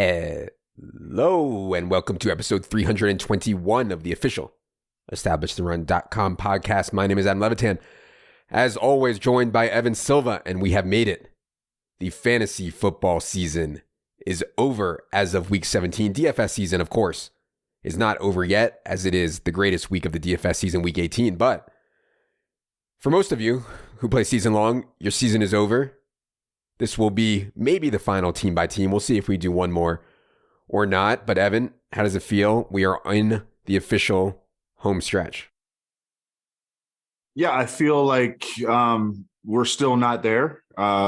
Hello, and welcome to episode 321 of the official EstablishTheRun.com podcast. My name is Adam Levitan. As always, joined by Evan Silva, and we have made it. The fantasy football season is over as of week 17. DFS season, of course, is not over yet, as it is the greatest week of the DFS season, week 18. But for most of you who play season long, your season is over. This will be maybe the final team by team. We'll see if we do one more or not. But Evan, how does it feel? We are in the official home stretch. Yeah, I feel like we're still not there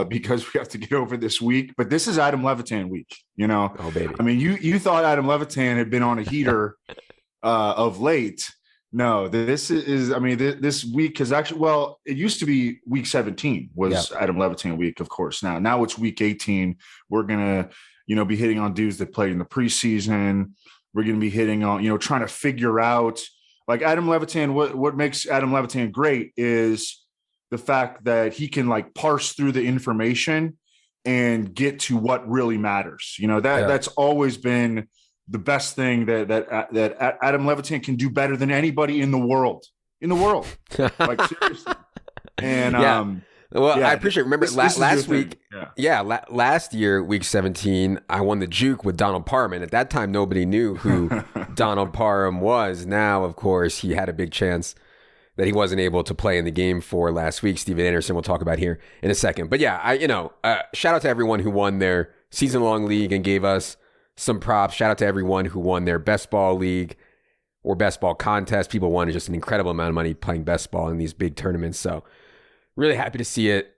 because we have to get over this week. But this is Adam Levitan week, you know. Oh, baby. I mean, you thought Adam Levitan had been on a heater of late. No, this is this week is actually, well, it used to be week 17 was Adam Levitan week, of course. Now it's week 18. We're going to, be hitting on dudes that played in the preseason. We're going to be hitting on, trying to figure out, like, Adam Levitan, what makes Adam Levitan great is the fact that he can, like, parse through the information and get to what really matters. That's always been the best thing that Adam Levitan can do better than anybody in the world. Like, seriously. And I appreciate. Remember last week? Last year, week 17, I won the juke with Donald Parham. At that time, nobody knew who Donald Parham was. Now, of course, he had a big chance that he wasn't able to play in the game for last week. Steven Anderson, we'll talk about here in a second. But yeah, shout out to everyone who won their season-long league and gave us some props. Shout out to everyone who won their best ball league or best ball contest. People won just an incredible amount of money playing best ball in these big tournaments. So really happy to see it.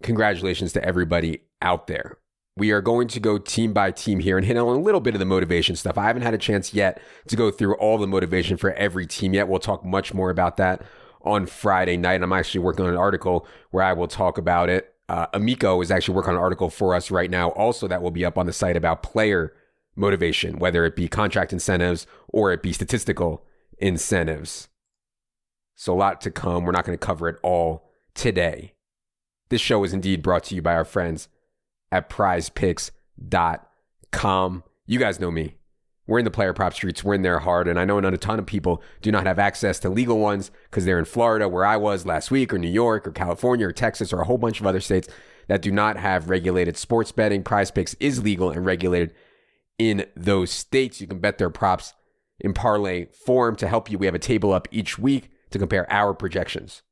Congratulations to everybody out there. We are going to go team by team here and hit on a little bit of the motivation stuff. I haven't had a chance yet to go through all the motivation for every team yet. We'll talk much more about that on Friday night. I'm actually working on an article where I will talk about it. Amico is actually working on an article for us right now. Also, that will be up on the site about player motivation, whether it be contract incentives or it be statistical incentives. So a lot to come. We're not going to cover it all today. This show is indeed brought to you by our friends at PrizePicks.com. You guys know me. We're in the player prop streets. We're in there hard. And I know a ton of people do not have access to legal ones because they're in Florida, where I was last week, or New York, or California, or Texas, or a whole bunch of other states that do not have regulated sports betting. PrizePicks is legal and regulated in those states. You can bet their props in parlay form. To help you, we have a table up each week to compare our projections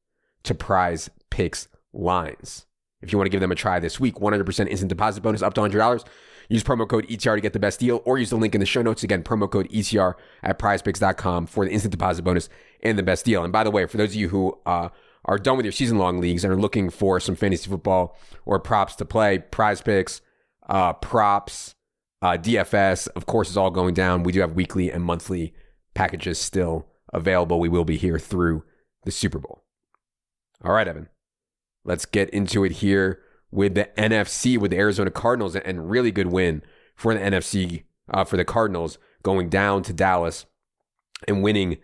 to PrizePicks lines. If you want to give them a try this week, 100% instant deposit bonus up to $100. Use promo code ETR to get the best deal, or use the link in the show notes. Again, promo code ETR at prizepicks.com for the instant deposit bonus and the best deal. And by the way, for those of you who are done with your season-long leagues and are looking for some fantasy football or props to play, PrizePicks, props, DFS, of course, is all going down. We do have weekly and monthly packages still available. We will be here through the Super Bowl. All right, Evan, let's get into it here with the NFC, with the Arizona Cardinals, and really good win for the NFC, for the Cardinals, going down to Dallas and winning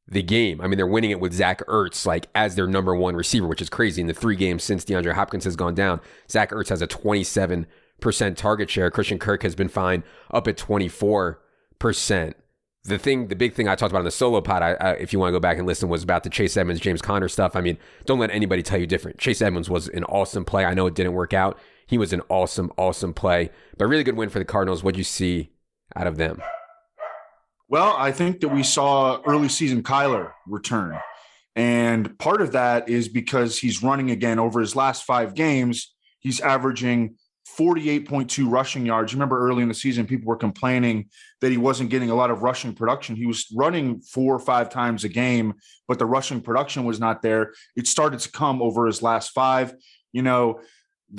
the game. I mean, they're winning it with Zach Ertz, like, as their number one receiver, which is crazy. In the 3 games since DeAndre Hopkins has gone down, Zach Ertz has a 27% target share. Christian Kirk has been fine, up at 24%. The big thing I talked about in the solo pod, if you want to go back and listen, was about the Chase Edmonds, James Conner stuff. I mean, don't let anybody tell you different. Chase Edmonds was an awesome play. I know it didn't work out. He was an awesome play, but really good win for the Cardinals. What'd you see out of them? Well, I think that we saw early season Kyler return. And part of that is because he's running again. Over his last 5 games, he's averaging 48.2 rushing yards. Remember early in the season, people were complaining that he wasn't getting a lot of rushing production. He was running 4 or 5 times a game, but the rushing production was not there. It started to come over his last 5. The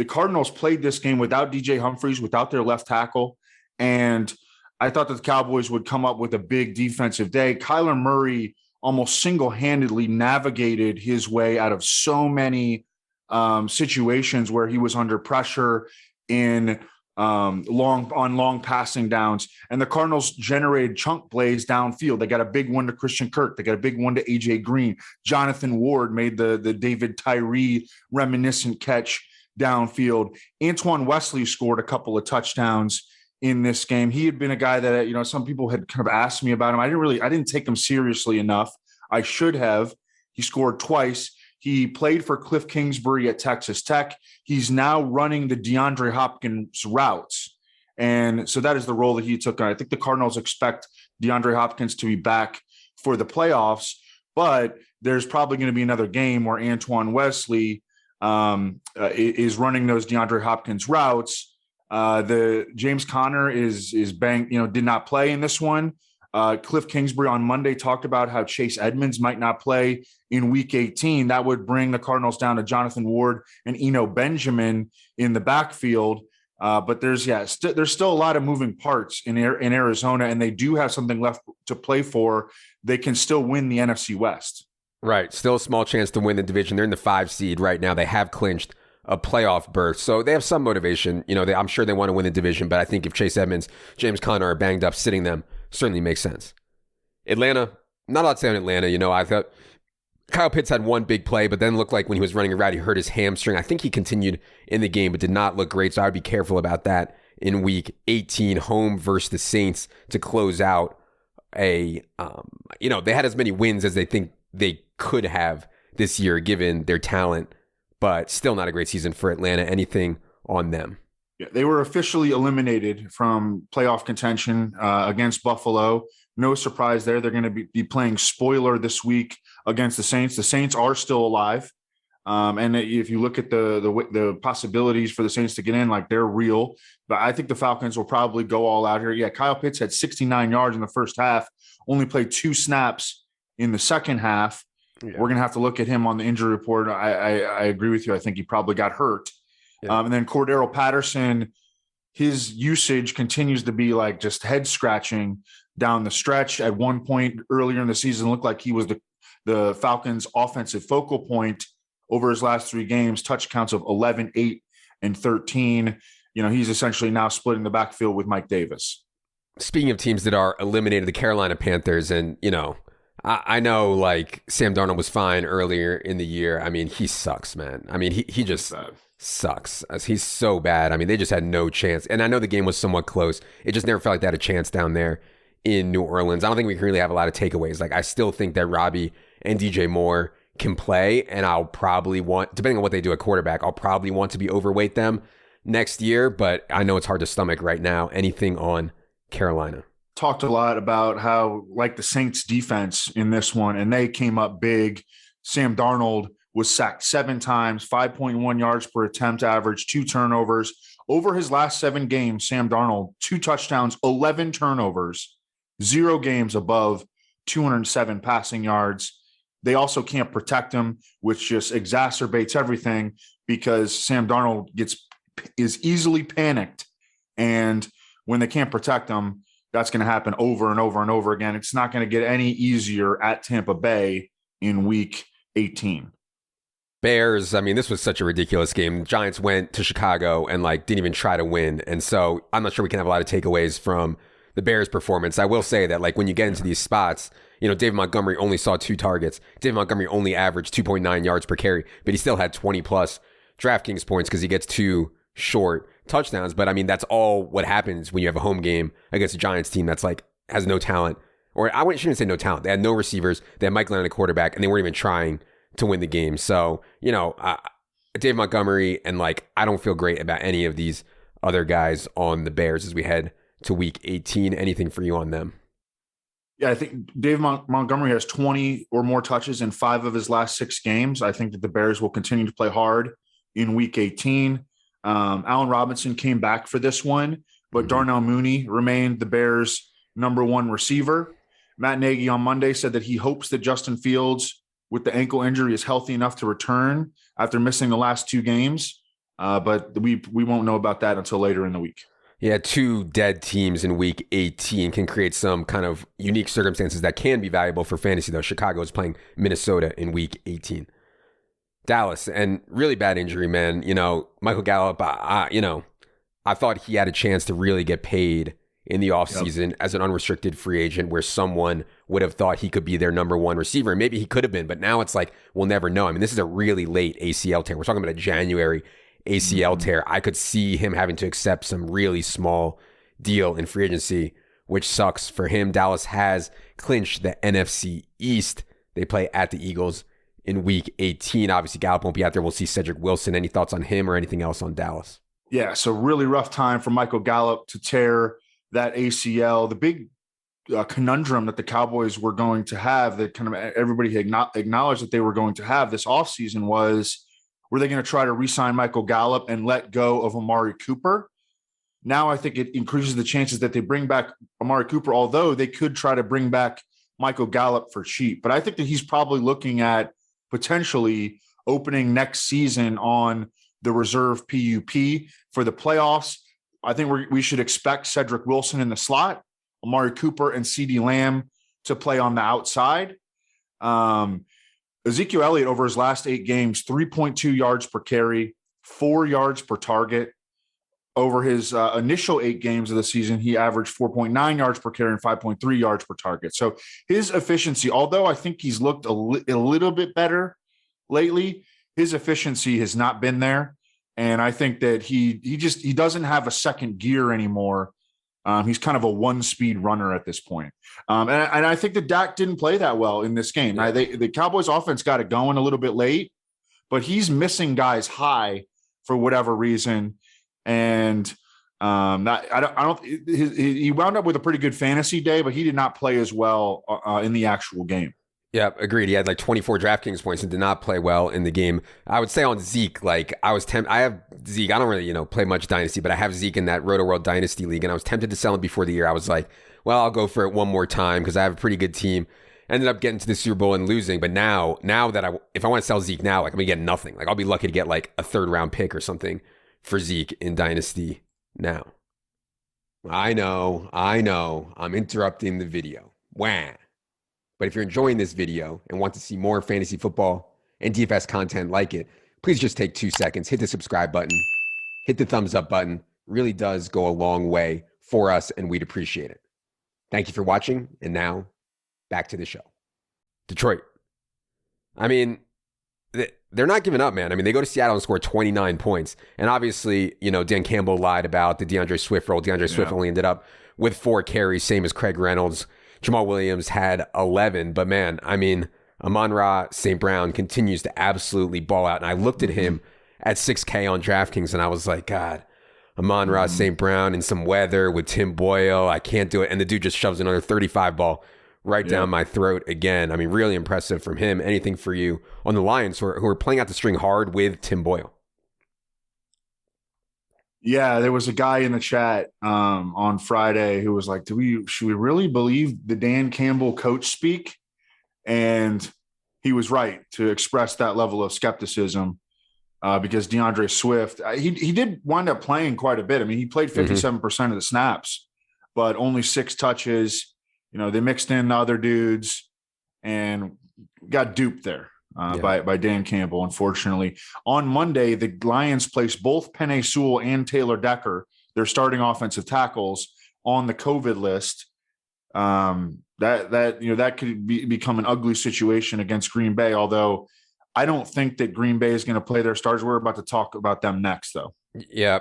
Cardinals played this game without DJ Humphries, without their left tackle. And I thought that the Cowboys would come up with a big defensive day. Kyler Murray almost single-handedly navigated his way out of so many situations where he was under pressure in long passing downs, and the Cardinals generated chunk plays downfield. They got a big one to Christian Kirk. They got a big one to AJ Green. Jonathan Ward made the David Tyree reminiscent catch downfield. Antoine Wesley scored a couple of touchdowns in this game. He had been a guy that, some people had kind of asked me about him. I didn't take him seriously enough. I should have. He scored twice. He played for Cliff Kingsbury at Texas Tech. He's now running the DeAndre Hopkins routes. And so that is the role that he took on. I think the Cardinals expect DeAndre Hopkins to be back for the playoffs, but there's probably going to be another game where Antoine Wesley is running those DeAndre Hopkins routes. The James Conner is banged, did not play in this one. Cliff Kingsbury on Monday talked about how Chase Edmonds might not play in Week 18. That would bring the Cardinals down to Jonathan Ward and Eno Benjamin in the backfield. But there's still a lot of moving parts in Arizona, and they do have something left to play for. They can still win the NFC West. Right. Still a small chance to win the division. They're in the 5 seed right now. They have clinched a playoff berth. So they have some motivation. I'm sure they want to win the division, but I think if Chase Edmonds, James Conner are banged up, sitting them certainly makes sense. Atlanta, not a lot to say on Atlanta. I thought Kyle Pitts had one big play, but then looked like when he was running around, he hurt his hamstring. I think he continued in the game, but did not look great. So I would be careful about that in Week 18, home versus the Saints to close out they had as many wins as they think they could have this year given their talent, but still not a great season for Atlanta. Anything on them? Yeah, they were officially eliminated from playoff contention against Buffalo. No surprise there. They're going to be playing spoiler this week against the Saints. The Saints are still alive. And if you look at the possibilities for the Saints to get in, like, they're real. But I think the Falcons will probably go all out here. Yeah, Kyle Pitts had 69 yards in the first half, only played 2 snaps in the second half. Yeah. We're going to have to look at him on the injury report. I agree with you. I think he probably got hurt. Yeah. And then Cordero Patterson, his usage continues to be like just head scratching down the stretch. At one point earlier in the season, looked like he was the Falcons' offensive focal point over his last 3 games, touch counts of 11, 8, and 13. He's essentially now splitting the backfield with Mike Davis. Speaking of teams that are eliminated, the Carolina Panthers, and, I know, like, Sam Darnold was fine earlier in the year. I mean, he sucks, man. I mean, he just sucks. He's so bad. I mean, they just had no chance. And I know the game was somewhat close. It just never felt like they had a chance down there in New Orleans. I don't think we can really have a lot of takeaways. Like, I still think that Robbie and DJ Moore can play, and I'll probably want, depending on what they do at quarterback, I'll probably want to be overweight them next year, but I know it's hard to stomach right now. Anything on Carolina? Talked a lot about how, like, the Saints defense in this one, and they came up big. Sam Darnold was sacked 7 times, 5.1 yards per attempt average, 2 turnovers. Over his last 7 games, Sam Darnold, 2 touchdowns, 11 turnovers, 0 games above 207 passing yards. They also can't protect him, which just exacerbates everything because Sam Darnold is easily panicked. And when they can't protect him, that's going to happen over and over and over again. It's not going to get any easier at Tampa Bay in Week 18. Bears, I mean, this was such a ridiculous game. The Giants went to Chicago and, like, didn't even try to win. And so I'm not sure we can have a lot of takeaways from the Bears' performance. I will say that, like, when you get into these spots, David Montgomery only saw 2 targets. David Montgomery only averaged 2.9 yards per carry, but he still had 20-plus DraftKings points because he gets 2 short touchdowns. But, I mean, that's all what happens when you have a home game against a Giants team that's, like, has no talent. Or I shouldn't say no talent. They had no receivers. They had Mike Leonard at quarterback, and they weren't even trying to win the game. So, Dave Montgomery, and, like, I don't feel great about any of these other guys on the Bears as we head to Week 18. Anything for you on them? Yeah, I think Dave Montgomery has 20 or more touches in 5 of his last 6 games. I think that the Bears will continue to play hard in Week 18. Allen Robinson came back for this one, but Darnell Mooney remained the Bears' #1 receiver. Matt Nagy on Monday said that he hopes that Justin Fields, with the ankle injury, is healthy enough to return after missing the last 2 games. But we won't know about that until later in the week. Yeah, 2 dead teams in Week 18 can create some kind of unique circumstances that can be valuable for fantasy, though. Chicago is playing Minnesota in Week 18. Dallas, and really bad injury, man. Michael Gallup, I thought he had a chance to really get paid in the offseason as an unrestricted free agent where someone would have thought he could be their #1 receiver. And maybe he could have been, but now it's like, we'll never know. I mean, this is a really late ACL tear. We're talking about a January ACL tear. I could see him having to accept some really small deal in free agency, which sucks for him. Dallas has clinched the NFC East. They play at the Eagles in week 18. Obviously, Gallup won't be out there. We'll see Cedric Wilson. Any thoughts on him or anything else on Dallas? Yeah, so really rough time for Michael Gallup to tear that ACL. The big conundrum that the Cowboys were going to have, that kind of everybody acknowledged that they were going to have this offseason, was, were they going to try to re-sign Michael Gallup and let go of Amari Cooper? Now I think it increases the chances that they bring back Amari Cooper, although they could try to bring back Michael Gallup for cheap. But I think that he's probably looking at potentially opening next season on the reserve PUP for the playoffs. I think we should expect Cedric Wilson in the slot, Amari Cooper and CeeDee Lamb to play on the outside. Ezekiel Elliott over his last 8 games, 3.2 yards per carry, 4 yards per target. Over his initial 8 games of the season, he averaged 4.9 yards per carry and 5.3 yards per target. So his efficiency, although I think he's looked a little bit better lately, his efficiency has not been there. And I think that he doesn't have a second gear anymore. He's kind of a one-speed runner at this point. And I think that Dak didn't play that well in this game. Yeah. The Cowboys offense got it going a little bit late, but he's missing guys high for whatever reason. And he wound up with a pretty good fantasy day, but he did not play as well in the actual game. Yeah, agreed. He had like 24 DraftKings points and did not play well in the game. I would say on Zeke, like I have Zeke. I don't really, play much Dynasty, but I have Zeke in that Roto-World Dynasty League, and I was tempted to sell him before the year. I was like, well, I'll go for it one more time because I have a pretty good team. Ended up getting to the Super Bowl and losing, but now that if I want to sell Zeke now, like I'm gonna get nothing. Like I'll be lucky to get like a 3rd round pick or something for Zeke in Dynasty now. I know. I'm interrupting the video. Wah. But if you're enjoying this video and want to see more fantasy football and DFS content like it, please just take 2 seconds, hit the subscribe button, hit the thumbs up button. Really does go a long way for us, and we'd appreciate it. Thank you for watching, and now back to the show. Detroit. I mean, they're not giving up, man. I mean, they go to Seattle and score 29 points. And obviously, Dan Campbell lied about the DeAndre Swift role. DeAndre Swift only ended up with 4 carries, same as Craig Reynolds. Jamal Williams had 11. But, man, I mean, Amon-Ra St. Brown continues to absolutely ball out. And I looked at him at 6K on DraftKings, and I was like, God, Amon-Ra St. Brown in some weather with Tim Boyle. I can't do it. And the dude just shoves another 35 ball right down my throat again. I mean, really impressive from him. Anything for you on the Lions who are playing out the string hard with Tim Boyle? Yeah, there was a guy in the chat on Friday who was like, should we really believe the Dan Campbell coach speak? And he was right to express that level of skepticism because DeAndre Swift, he did wind up playing quite a bit. I mean, he played 57% of the snaps, but only 6 touches. They mixed in the other dudes and got duped there by Dan Campbell, unfortunately. On Monday, the Lions placed both Penei Sewell and Taylor Decker, their starting offensive tackles, on the COVID list. That could become an ugly situation against Green Bay, although I don't think that Green Bay is going to play their stars. We're about to talk about them next, though. Yeah.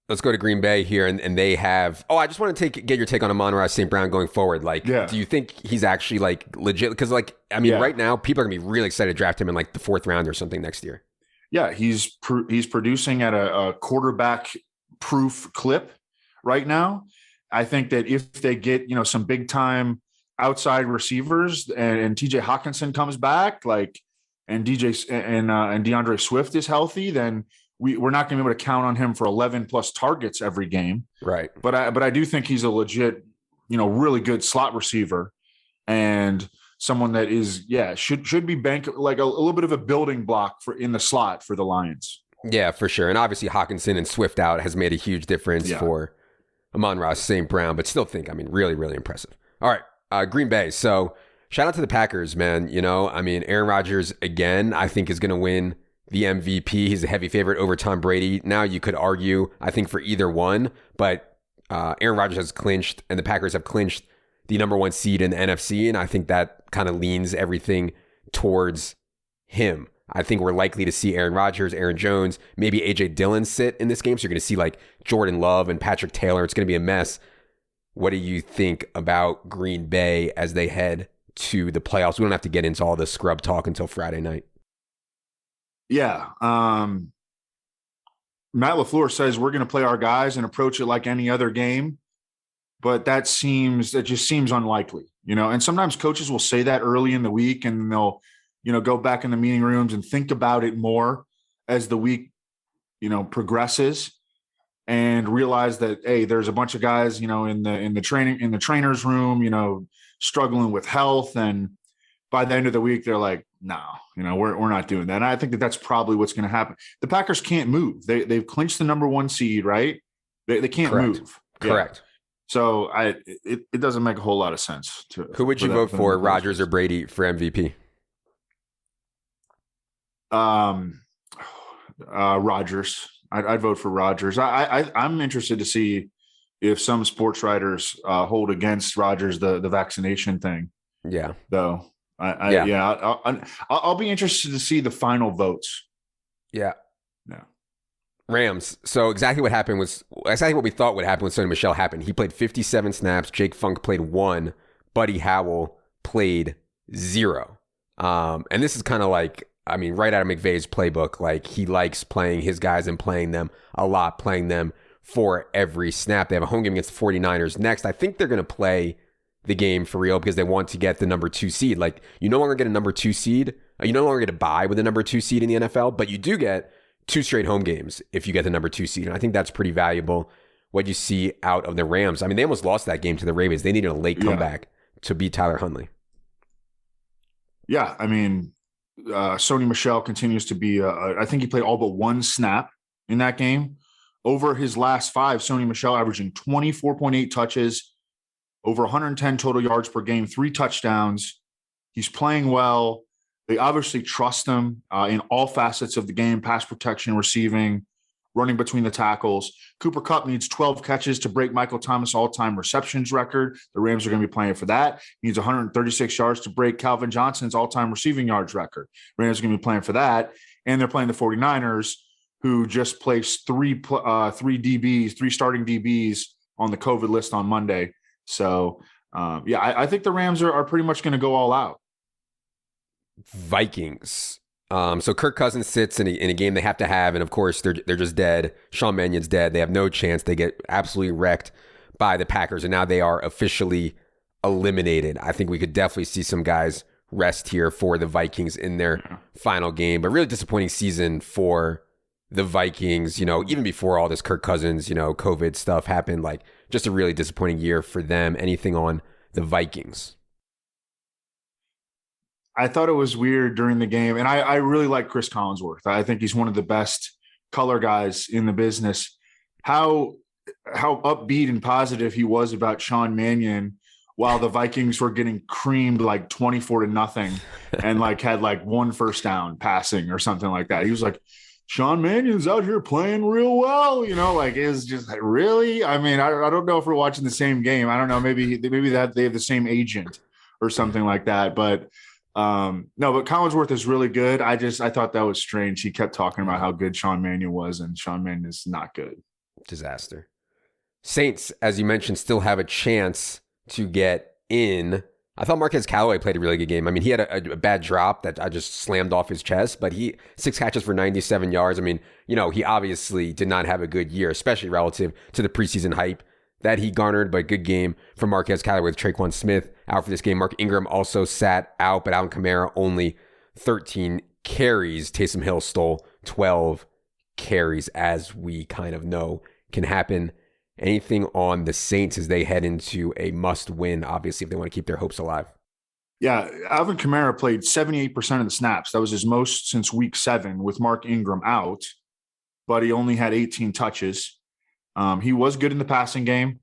Let's go to Green Bay here, and they have. Oh, I just want to get your take on Amon-Ra St. Brown going forward. Like, do you think he's actually like legit? Because, right now, people are gonna be really excited to draft him in like the 4th round or something next year. Yeah, he's producing at a quarterback-proof clip right now. I think that if they get some big time outside receivers and TJ Hawkinson comes back, and DeAndre Swift is healthy, then we're not going to be able to count on him for 11 plus targets every game. Right. But I do think he's a legit, really good slot receiver and someone that is, should be like a little bit of a building block in the slot for the Lions. Yeah, for sure. And obviously Hawkinson and Swift out has made a huge difference for Amon-Ra St. Brown, but still think, really, really impressive. All right. Green Bay. So shout out to the Packers, man. Aaron Rodgers again, I think is going to win the MVP. He's a heavy favorite over Tom Brady. Now you could argue, I think, for either one, but Aaron Rodgers has clinched and the Packers have clinched the number 1 seed in the NFC, and I think that kind of leans everything towards him. I think we're likely to see Aaron Rodgers, Aaron Jones, maybe A.J. Dillon sit in this game, so you're going to see like Jordan Love and Patrick Taylor. It's going to be a mess. What do you think about Green Bay as they head to the playoffs? We don't have to get into all the scrub talk until Friday night. Yeah. Matt LaFleur says we're going to play our guys and approach it like any other game, but that just seems unlikely, and sometimes coaches will say that early in the week and they'll, go back in the meeting rooms and think about it more as the week, progresses and realize that, hey, there's a bunch of guys, in the trainer's room, struggling with health. And by the end of the week, they're like, no, we're not doing that. And I think that's probably what's going to happen. The Packers can't move. They've clinched the number 1 seed, right? They can't Correct. move. Correct. Yeah. So it doesn't make a whole lot of sense. Who would you vote for, Rodgers or Brady, for MVP? Rodgers. I'd vote for Rodgers. I'm interested to see if some sports writers hold against Rodgers the vaccination thing. Yeah. Though. I'll be interested to see the final votes. Yeah. Yeah. Rams. So exactly what we thought would happen with Sony Michel happened. He played 57 snaps. Jake Funk played 1. Buddy Howell played 0. And this is kind of like, right out of McVay's playbook. Like, he likes playing his guys and playing them a lot, playing them for every snap. They have a home game against the 49ers next. I think they're going to play the game for real because they want to get the number 2 seed. Like, you no longer get a number 2 seed. You no longer get a bye with a number 2 seed in the NFL, but you do get 2 straight home games if you get the number 2 seed. And I think that's pretty valuable. What you see out of the Rams. They almost lost that game to the Ravens. They needed a late comeback to beat Tyler Huntley. Yeah. Sony Michel continues to be, I think he played all but 1 snap in that game. Over his last 5, Sony Michel averaging 24.8 touches, over 110 total yards per game, 3 touchdowns. He's playing well. They obviously trust him in all facets of the game: pass protection, receiving, running between the tackles. Cooper Kupp needs 12 catches to break Michael Thomas' all-time receptions record. The Rams are going to be playing for that. He needs 136 yards to break Calvin Johnson's all-time receiving yards record. Rams are going to be playing for that. And they're playing the 49ers, who just placed 3 starting DBs on the COVID list on Monday. So, I think the Rams are pretty much going to go all out. Vikings. So Kirk Cousins sits in a game they have to have, and of course they're just dead. Sean Mannion's dead. They have no chance. They get absolutely wrecked by the Packers, and now they are officially eliminated. I think we could definitely see some guys rest here for the Vikings in their final game, but really disappointing season for the Vikings. Even before all this Kirk Cousins, COVID stuff happened, like just a really disappointing year for them. Anything on the Vikings? I thought it was weird during the game, and I really like Chris Collinsworth. I think he's one of the best color guys in the business. How upbeat and positive he was about Sean Mannion while the Vikings were getting creamed like 24-0 and like had like 1 first down passing or something like that. He was like, Sean Mannion's out here playing real well, like it's just like, really? I don't know if we're watching the same game. I don't know. Maybe that they have the same agent or something like that, but no, but Collinsworth is really good. I thought that was strange. He kept talking about how good Sean Mannion was, and Sean Mannion is not good. Disaster. Saints, as you mentioned, still have a chance to get in. I thought Marquez Callaway played a really good game. He had a bad drop that I just slammed off his chest, but 6 catches for 97 yards. He obviously did not have a good year, especially relative to the preseason hype that he garnered, but good game from Marquez Callaway with Traquan Smith out for this game. Mark Ingram also sat out, but Alvin Kamara only 13 carries. Taysom Hill stole 12 carries, as we kind of know can happen. Anything on the Saints as they head into a must-win, obviously, if they want to keep their hopes alive? Yeah, Alvin Kamara played 78% of the snaps. That was his most since week 7 with Mark Ingram out, but he only had 18 touches. He was good in the passing game.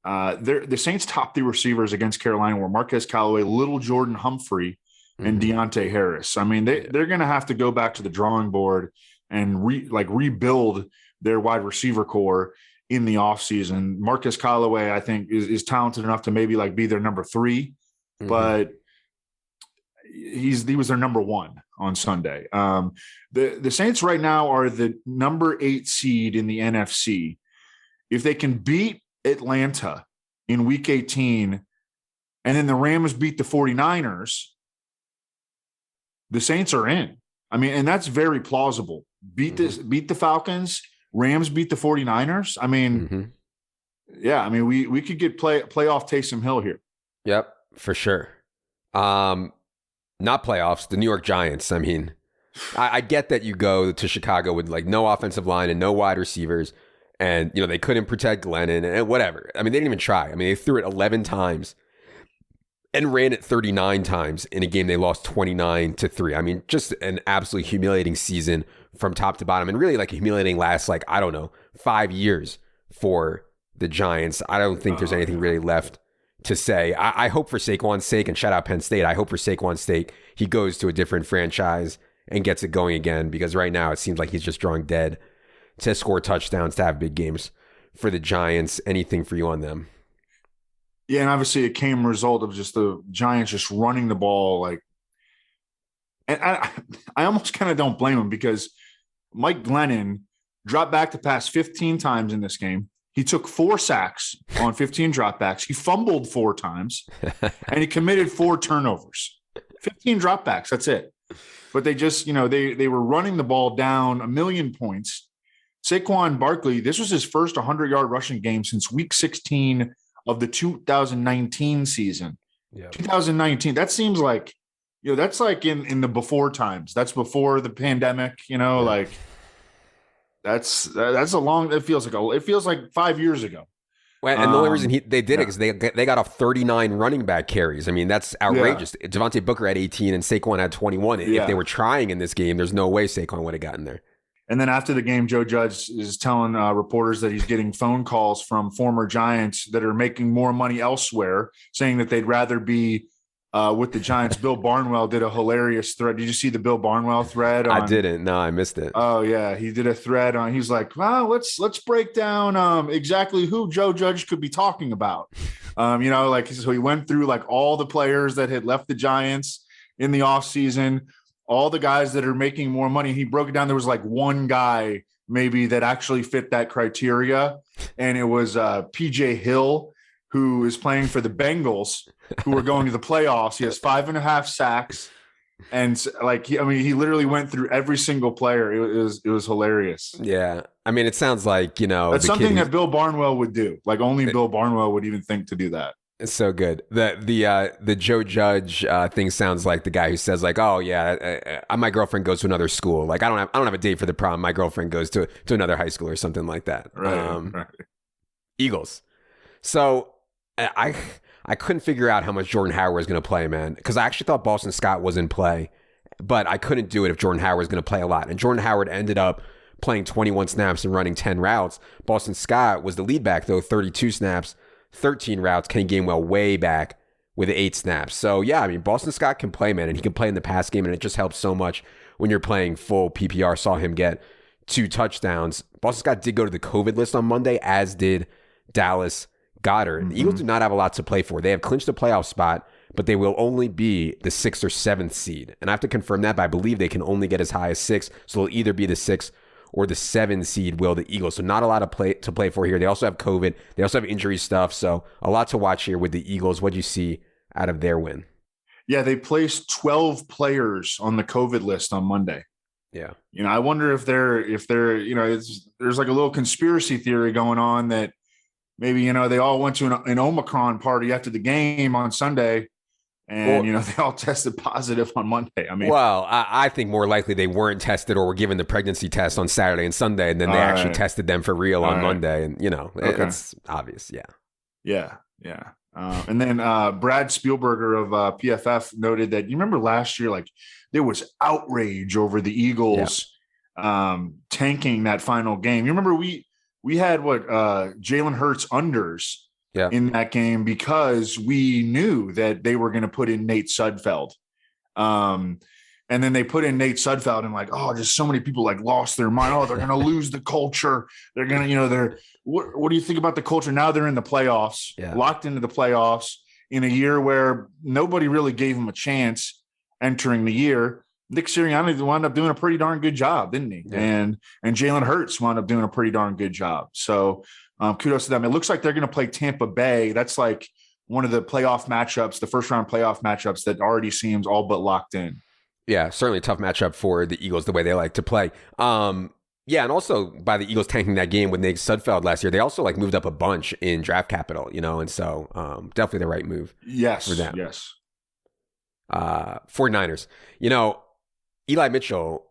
The Saints' top 3 receivers against Carolina were Marquez Callaway, Little Jordan Humphrey, and Deontay Harris. They're going to have to go back to the drawing board and rebuild their wide receiver core in the offseason. Marquez Callaway, I think, is talented enough to maybe be their number 3, but he was their number 1 on Sunday. The Saints right now are the number 8 seed in the NFC. If they can beat Atlanta in week 18, and then the Rams beat the 49ers, the Saints are in. I mean, and that's very plausible. Beat the Falcons, Rams beat the 49ers. I mean, yeah, I mean, we could get playoff Taysom Hill here. Yep, for sure. Not playoffs, the New York Giants. I mean, I get that you go to Chicago with like no offensive line and no wide receivers, and you know they couldn't protect Glennon and whatever. I mean, they didn't even try. I mean, they threw it 11 times and ran it 39 times in a game they lost 29-3. I mean, just an absolutely humiliating season from top to bottom, and really like a humiliating last, like, I don't know, 5 years for the Giants. I don't think there's anything really left to say. I hope for Saquon's sake, and shout out Penn State, I hope for Saquon's sake he goes to a different franchise and gets it going again, because right now it seems like he's just drawing dead to score touchdowns, to have big games for the Giants. Anything for you on them? Yeah, and obviously it came a result of just the Giants just running the ball. Like, and I almost kind of don't blame him, because Mike Glennon dropped back to pass 15 times in this game. He took 4 sacks on 15 dropbacks. He fumbled 4 times, and he committed 4 turnovers. 15 dropbacks, that's it. But they just, you know, they were running the ball down a million points. Saquon Barkley, this was his first 100-yard rushing game since week 16 of the 2019 season. Yep. 2019, that seems like, you know, that's like in the before times. That's before the pandemic, you know, like that's a long, it feels like 5 years ago. Well, and the only reason they did it is they got off 39 running back carries. I mean, that's outrageous. Yeah. Devontae Booker had 18 and Saquon had 21. Yeah. If they were trying in this game, there's no way Saquon would have gotten there. And then after the game, Joe Judge is telling reporters that he's getting phone calls from former Giants that are making more money elsewhere, saying that they'd rather be with the Giants. Bill Barnwell did a hilarious thread. Did you see the Bill Barnwell thread? I didn't. No, I missed it. Oh yeah, he did a thread on. He's like, well, let's break down exactly who Joe Judge could be talking about. You know, like, so he went through like all the players that had left the Giants in the offseason, all the guys that are making more money. He broke it down. There was like one guy maybe that actually fit that criteria, and it was PJ Hill, who is playing for the Bengals, who are going to the playoffs. He has 5.5 sacks. And like, he literally went through every single player. It was hilarious. Yeah. I mean, it sounds like, you know, that's something that Bill Barnwell would do. Like, only Bill Barnwell would even think to do that. It's so good. The Joe Judge thing sounds like the guy who says like, oh yeah, my girlfriend goes to another school. Like, I don't have a date for the prom. My girlfriend goes to another high school or something like that. Right. Eagles. So I couldn't figure out how much Jordan Howard was going to play, man, because I actually thought Boston Scott was in play, but I couldn't do it if Jordan Howard was going to play a lot. And Jordan Howard ended up playing 21 snaps and running 10 routes. Boston Scott was the lead back, though, 32 snaps, 13 routes. Kenny Gainwell way back with 8 snaps. So, yeah, I mean, Boston Scott can play, man, and he can play in the pass game, and it just helps so much when you're playing full PPR. Saw him get 2 touchdowns. Boston Scott did go to the COVID list on Monday, as did Dallas Goedert. Mm-hmm. The Eagles do not have a lot to play for. They have clinched a playoff spot, but they will only be the 6th or 7th seed. And I have to confirm that, but I believe they can only get as high as 6. So they'll either be the 6th or the 7th seed, will the Eagles. So not a lot of to play for here. They also have COVID. They also have injury stuff. So a lot to watch here with the Eagles. What do you see out of their win? Yeah, they placed 12 players on the COVID list on Monday. Yeah. You know, I wonder if they're, you know, there's like a little conspiracy theory going on that maybe, you know, they all went to an Omicron party after the game on Sunday, and, you know, they all tested positive on Monday. I mean, well, I think more likely they weren't tested or were given the pregnancy test on Saturday and Sunday, and then they actually tested them for real on Monday. And, you know, it's obvious. Yeah. Yeah. Yeah. And then Brad Spielberger of PFF noted that, you remember last year, like, there was outrage over the Eagles tanking that final game. You remember we had Jalen Hurts unders in that game because we knew that they were going to put in Nate Sudfeld. And then they put in Nate Sudfeld, and like, oh, just so many people like lost their mind. Oh, they're going to lose the culture. They're going to, you know, what do you think about the culture? Now they're in the playoffs, locked into the playoffs in a year where nobody really gave them a chance entering the year. Nick Sirianni wound up doing a pretty darn good job, didn't he? Yeah. And Jalen Hurts wound up doing a pretty darn good job. So Kudos to them. It looks like they're going to play Tampa Bay. That's like one of the playoff matchups, the first round playoff matchups that already seems all but locked in. Yeah, certainly a tough matchup for the Eagles, the way they like to play. Yeah, and also by the Eagles tanking that game with Nick Sudfeld last year, they also like moved up a bunch in draft capital, and so definitely the right move. Yes, for them. Yes. 49ers. Eli Mitchell,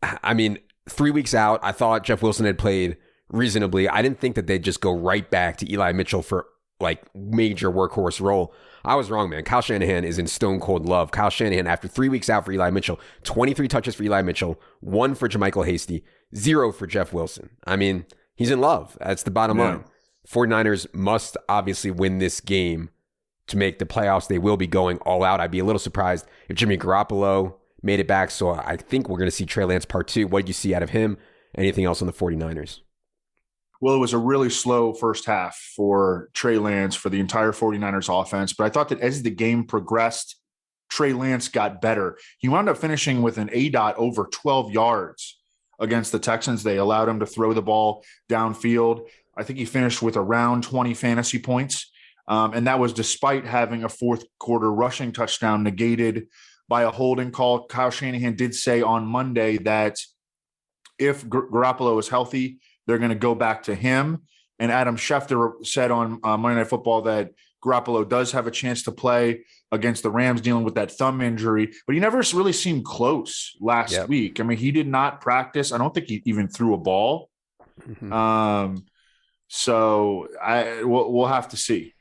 I mean, 3 weeks out, I thought Jeff Wilson had played reasonably. I didn't think that they'd just go right back to Eli Mitchell for like major workhorse role. I was wrong, man. Kyle Shanahan is in stone cold love. Kyle Shanahan, after 3 weeks out for Eli Mitchell, 23 touches for Eli Mitchell, 1 for JaMychal Hasty, 0 for Jeff Wilson. I mean, he's in love. That's the bottom line. 49ers must obviously win this game to make the playoffs. They will be going all out. I'd be a little surprised if Jimmy Garoppolo made it back. So I think we're going to see Trey Lance part 2. What did you see out of him? Anything else on the 49ers? Well, it was a really slow first half for Trey Lance, for the entire 49ers offense. But I thought that as the game progressed, Trey Lance got better. He wound up finishing with an ADOT over 12 yards against the Texans. They allowed him to throw the ball downfield. I think he finished with around 20 fantasy points. And that was despite having a fourth quarter rushing touchdown negated by a holding call. Kyle Shanahan did say on Monday that if Garoppolo is healthy, they're going to go back to him. And Adam Schefter said on Monday Night Football that Garoppolo does have a chance to play against the Rams dealing with that thumb injury, but he never really seemed close last week. I mean, he did not practice. I don't think he even threw a ball. Mm-hmm. So we'll have to see.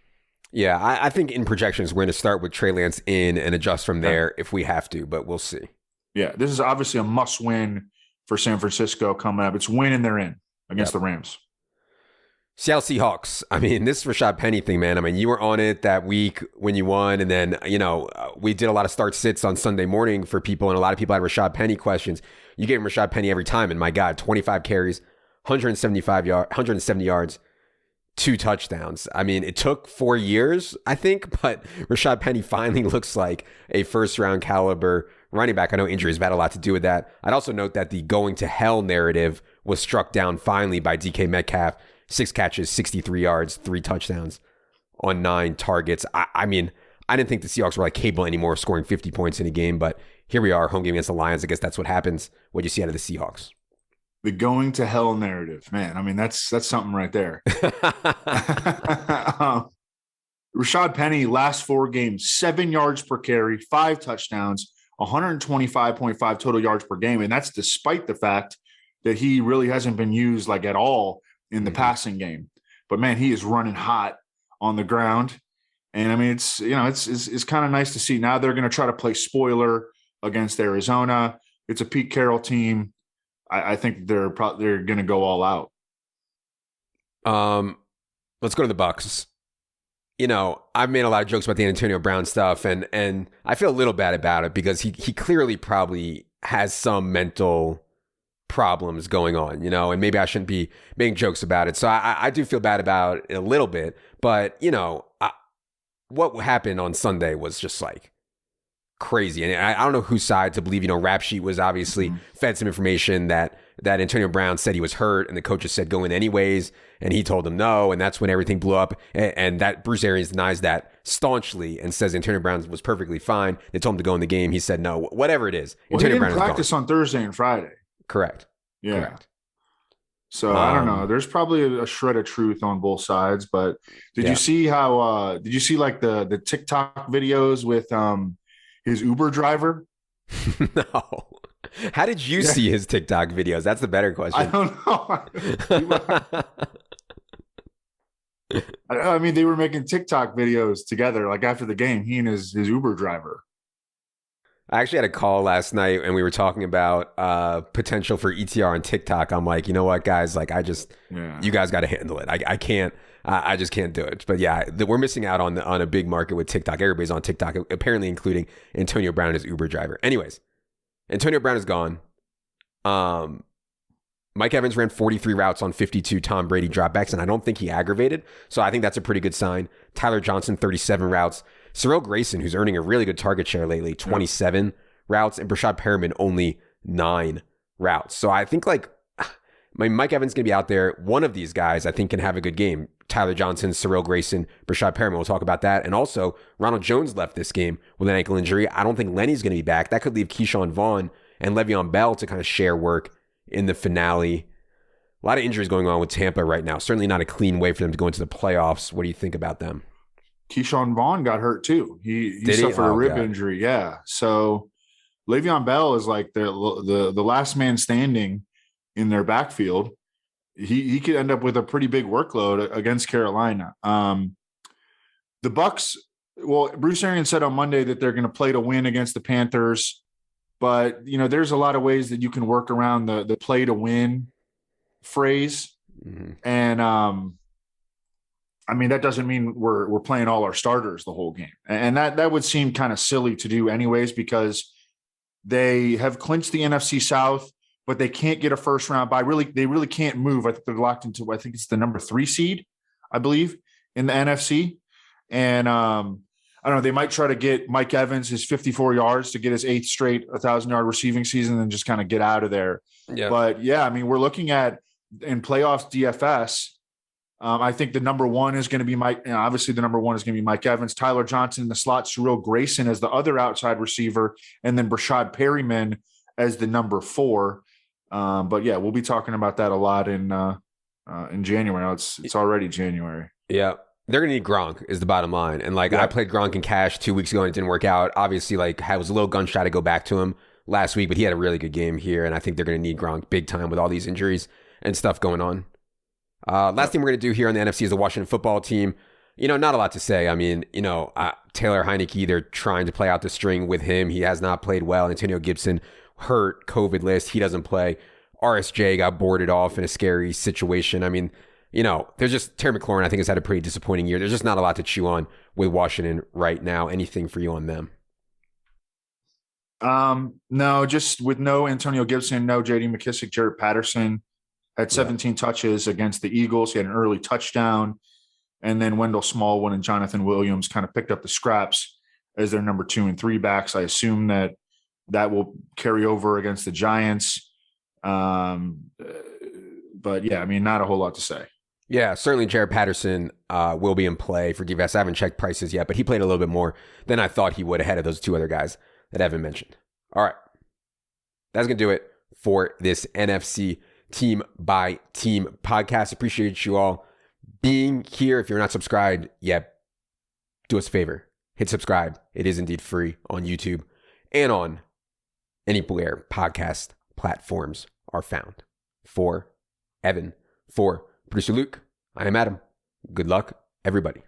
Yeah, I think in projections, we're going to start with Trey Lance in and adjust from there if we have to, but we'll see. Yeah, this is obviously a must-win for San Francisco coming up. It's win and they're in against the Rams. Seattle Seahawks. I mean, this Rashad Penny thing, man. I mean, you were on it that week when you won, and then, we did a lot of start-sits on Sunday morning for people, and a lot of people had Rashad Penny questions. You gave him Rashad Penny every time, and my God, 25 carries, 170 yards, 2 touchdowns. I mean, it took 4 years, I think, but Rashad Penny finally looks like a first-round caliber running back. I know injuries have had a lot to do with that. I'd also note that the going to hell narrative was struck down finally by DK Metcalf. 6 catches, 63 yards, 3 touchdowns on 9 targets. I mean, I didn't think the Seahawks were like capable anymore of scoring 50 points in a game, but here we are, home game against the Lions. I guess that's what happens. What do you see out of the Seahawks? The going to hell narrative, man. I mean, that's something right there. Rashad Penny, last 4 games, 7 yards per carry, 5 touchdowns, 125.5 total yards per game. And that's despite the fact that he really hasn't been used like at all in the passing game. But man, he is running hot on the ground. And I mean, it's kind of nice to see. Now they're going to try to play spoiler against Arizona. It's a Pete Carroll team. I think they're going to go all out. Let's go to the Bucs. I've made a lot of jokes about the Antonio Brown stuff, and I feel a little bad about it because he clearly probably has some mental problems going on, and maybe I shouldn't be making jokes about it. So I do feel bad about it a little bit, but what happened on Sunday was just like crazy. And I don't know whose side to believe. Rap Sheet was obviously fed some information that Antonio Brown said he was hurt and the coaches said go in anyways. And he told them no. And that's when everything blew up. And that Bruce Arians denies that staunchly and says Antonio Brown was perfectly fine. They told him to go in the game. He said no, whatever it is. Well, Antonio Brown practice on Thursday and Friday. Correct. Yeah. Correct. So I don't know. There's probably a shred of truth on both sides, but did you see like the TikTok videos with his Uber driver? No. How did you see his TikTok videos? That's the better question. I don't know. I mean, they were making TikTok videos together, like after the game, he and his Uber driver. I actually had a call last night and we were talking about potential for ETR on TikTok. I'm like, you know what, guys? Like, you guys got to handle it. I can't. I just can't do it. But yeah, we're missing out on a big market with TikTok. Everybody's on TikTok, apparently including Antonio Brown and his Uber driver. Anyways, Antonio Brown is gone. Mike Evans ran 43 routes on 52 Tom Brady dropbacks, and I don't think he aggravated. So I think that's a pretty good sign. Tyler Johnson, 37 routes. Cyril Grayson, who's earning a really good target share lately, 27 routes, and Brashad Perriman only 9 routes. So I think I mean, Mike Evans is going to be out there. One of these guys, I think, can have a good game. Tyler Johnson, Cyril Grayson, Brashad Perriman. We'll talk about that. And also, Ronald Jones left this game with an ankle injury. I don't think Lenny's going to be back. That could leave Keyshawn Vaughn and Le'Veon Bell to kind of share work in the finale. A lot of injuries going on with Tampa right now. Certainly not a clean way for them to go into the playoffs. What do you think about them? Keyshawn Vaughn got hurt too. He suffered a rib injury. Yeah. So Le'Veon Bell is like the last man standing in their backfield. He could end up with a pretty big workload against Carolina. The Bucs, well, Bruce Arians said on Monday that they're going to play to win against the Panthers, but there's a lot of ways that you can work around the play to win phrase. Mm-hmm. And I mean, that doesn't mean we're playing all our starters the whole game. And that would seem kind of silly to do anyways, because they have clinched the NFC South, but they can't get a first round bye. They really can't move. I think they're locked into, I think it's the number 3 seed, I believe, in the NFC. And I don't know, they might try to get Mike Evans his 54 yards to get his 8th straight 1,000-yard receiving season and just kind of get out of there. Yeah. But yeah, I mean, we're looking at in playoffs DFS. I think the number 1 is going to be obviously the number 1 is going to be Mike Evans, Tyler Johnson in the slot, Cyril Grayson as the other outside receiver, and then Brashad Perriman as the number 4. But yeah, we'll be talking about that a lot in January. It's already January. Yeah. They're going to need Gronk is the bottom line. And I played Gronk in cash 2 weeks ago and it didn't work out. Obviously, I was a little gun shy to go back to him last week, but he had a really good game here. And I think they're going to need Gronk big time with all these injuries and stuff going on. Last thing we're going to do here on the NFC is the Washington football team. Not a lot to say. I mean, Taylor Heineke, they're trying to play out the string with him. He has not played well. Antonio Gibson hurt, COVID list. He doesn't play. RSJ got boarded off in a scary situation. I mean, there's just Terry McLaurin, I think, has had a pretty disappointing year. There's just not a lot to chew on with Washington right now. Anything for you on them? No, just with no Antonio Gibson, no J.D. McKissick, Jared Patterson had 17 touches against the Eagles. He had an early touchdown. And then Wendell Smallwood and Jonathan Williams kind of picked up the scraps as their number 2 and 3 backs. I assume that will carry over against the Giants. But yeah, I mean, not a whole lot to say. Yeah, certainly Jared Patterson will be in play for DFS. I haven't checked prices yet, but he played a little bit more than I thought he would ahead of those 2 other guys that Evan mentioned. All right. That's going to do it for this NFC Team by Team podcast. Appreciate you all being here. If you're not subscribed yet, do us a favor. Hit subscribe. It is indeed free on YouTube and on anywhere podcast platforms are found. For Evan, for Producer Luke, I am Adam. Good luck, everybody.